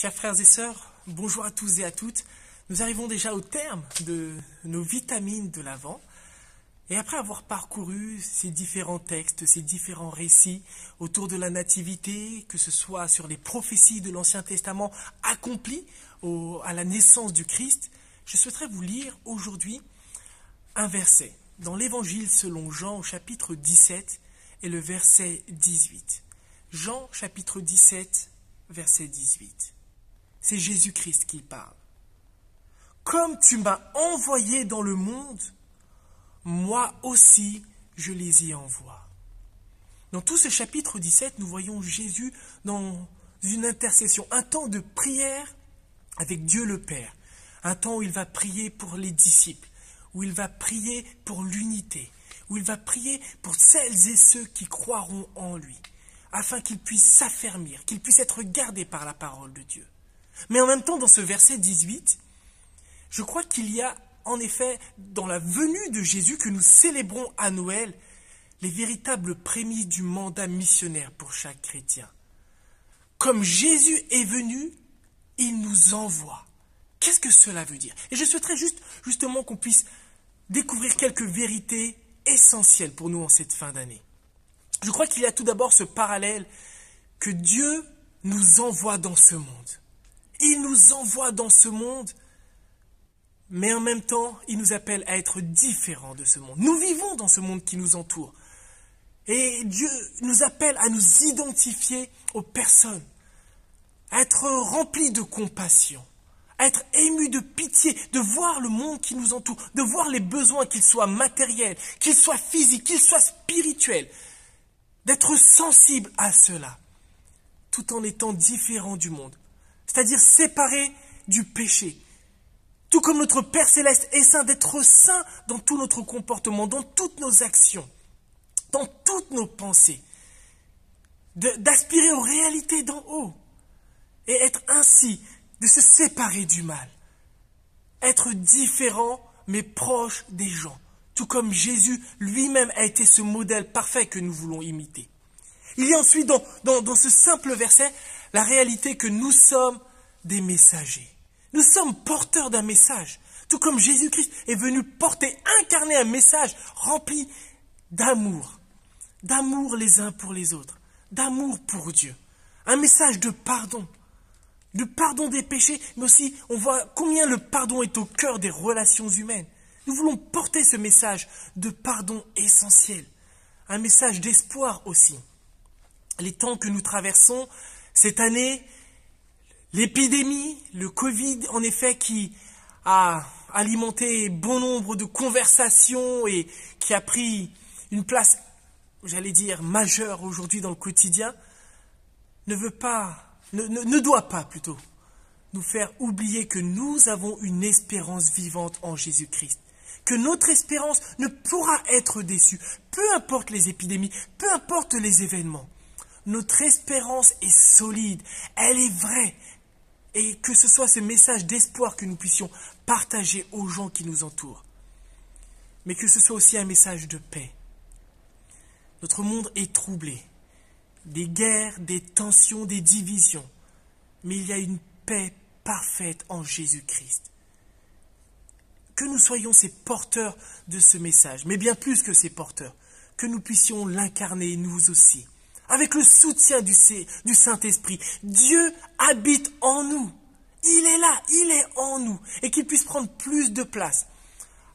Chers frères et sœurs, bonjour à tous et à toutes. Nous arrivons déjà au terme de nos vitamines de l'Avent. Et après avoir parcouru ces différents textes, ces différents récits autour de la nativité, que ce soit sur les prophéties de l'Ancien Testament accomplies à la naissance du Christ, je souhaiterais vous lire aujourd'hui un verset dans l'Évangile selon Jean au chapitre 17 et le verset 18. Jean chapitre 17, verset 18. C'est Jésus-Christ qui parle. Comme tu m'as envoyé dans le monde, moi aussi je les y envoie. Dans tout ce chapitre 17, nous voyons Jésus dans une intercession, un temps de prière avec Dieu le Père, un temps où il va prier pour les disciples, où il va prier pour l'unité, où il va prier pour celles et ceux qui croiront en lui, afin qu'ils puissent s'affermir, qu'ils puissent être gardés par la parole de Dieu. Mais en même temps, dans ce verset 18, je crois qu'il y a en effet, dans la venue de Jésus que nous célébrons à Noël, les véritables prémices du mandat missionnaire pour chaque chrétien. Comme Jésus est venu, il nous envoie. Qu'est-ce que cela veut dire? Et je souhaiterais justement qu'on puisse découvrir quelques vérités essentielles pour nous en cette fin d'année. Je crois qu'il y a tout d'abord ce parallèle que Dieu nous envoie dans ce monde. Il nous envoie dans ce monde, mais en même temps, il nous appelle à être différents de ce monde. Nous vivons dans ce monde qui nous entoure. Et Dieu nous appelle à nous identifier aux personnes, à être remplis de compassion, à être émus de pitié, de voir le monde qui nous entoure, de voir les besoins, qu'ils soient matériels, qu'ils soient physiques, qu'ils soient spirituels, d'être sensibles à cela, tout en étant différents du monde. C'est-à-dire séparés du péché. Tout comme notre Père Céleste est saint, d'être saint dans tout notre comportement, dans toutes nos actions, dans toutes nos pensées, d'aspirer aux réalités d'en haut et être ainsi, de se séparer du mal, être différent mais proche des gens, tout comme Jésus lui-même a été ce modèle parfait que nous voulons imiter. Il y a ensuite dans ce simple verset la réalité que nous sommes des messagers. Nous sommes porteurs d'un message, tout comme Jésus-Christ est venu incarner un message rempli d'amour les uns pour les autres, d'amour pour Dieu, un message de pardon des péchés, mais aussi on voit combien le pardon est au cœur des relations humaines. Nous voulons porter ce message de pardon essentiel, un message d'espoir aussi. Les temps que nous traversons cette année, l'épidémie, le Covid, en effet, qui a alimenté bon nombre de conversations et qui a pris une place, j'allais dire, majeure aujourd'hui dans le quotidien, ne doit pas plutôt nous faire oublier que nous avons une espérance vivante en Jésus-Christ. Que notre espérance ne pourra être déçue, peu importe les épidémies, peu importe les événements. Notre espérance est solide, elle est vraie. Et que ce soit ce message d'espoir que nous puissions partager aux gens qui nous entourent. Mais que ce soit aussi un message de paix. Notre monde est troublé. Des guerres, des tensions, des divisions. Mais il y a une paix parfaite en Jésus-Christ. Que nous soyons ces porteurs de ce message, mais bien plus que ces porteurs. Que nous puissions l'incarner nous aussi. Avec le soutien du Saint-Esprit, Dieu habite en nous. Il est là, il est en nous. Et qu'il puisse prendre plus de place,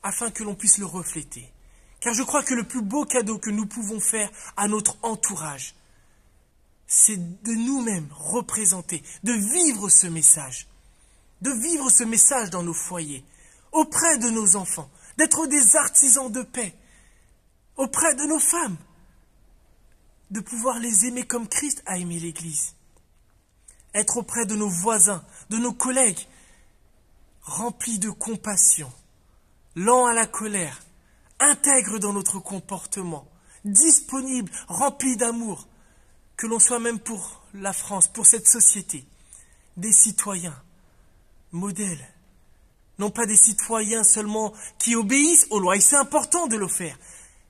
afin que l'on puisse le refléter. Car je crois que le plus beau cadeau que nous pouvons faire à notre entourage, c'est de nous-mêmes représenter, de vivre ce message. De vivre ce message dans nos foyers, auprès de nos enfants, d'être des artisans de paix, auprès de nos femmes, de pouvoir les aimer comme Christ a aimé l'Église. Être auprès de nos voisins, de nos collègues, remplis de compassion, lents à la colère, intègres dans notre comportement, disponibles, remplis d'amour, que l'on soit même pour la France, pour cette société, des citoyens, modèles. Non pas des citoyens seulement qui obéissent aux lois, et c'est important de le faire,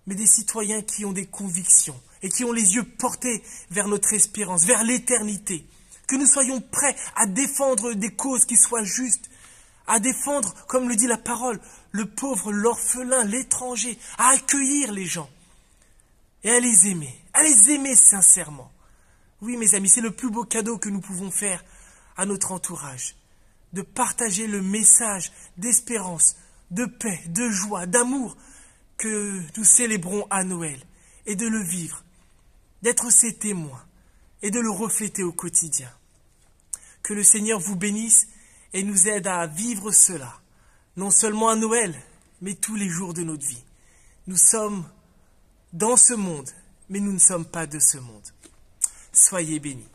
mais des citoyens qui ont des convictions, et qui ont les yeux portés vers notre espérance, vers l'éternité, Que nous soyons prêts à défendre des causes qui soient justes, à défendre, comme le dit la parole, le pauvre, l'orphelin, l'étranger, à accueillir les gens et à les aimer sincèrement. Oui, mes amis, c'est le plus beau cadeau que nous pouvons faire à notre entourage, de partager le message d'espérance, de paix, de joie, d'amour que nous célébrons à Noël et de le vivre, d'être ses témoins et de le refléter au quotidien. Que le Seigneur vous bénisse et nous aide à vivre cela, non seulement à Noël, mais tous les jours de notre vie. Nous sommes dans ce monde, mais nous ne sommes pas de ce monde. Soyez bénis.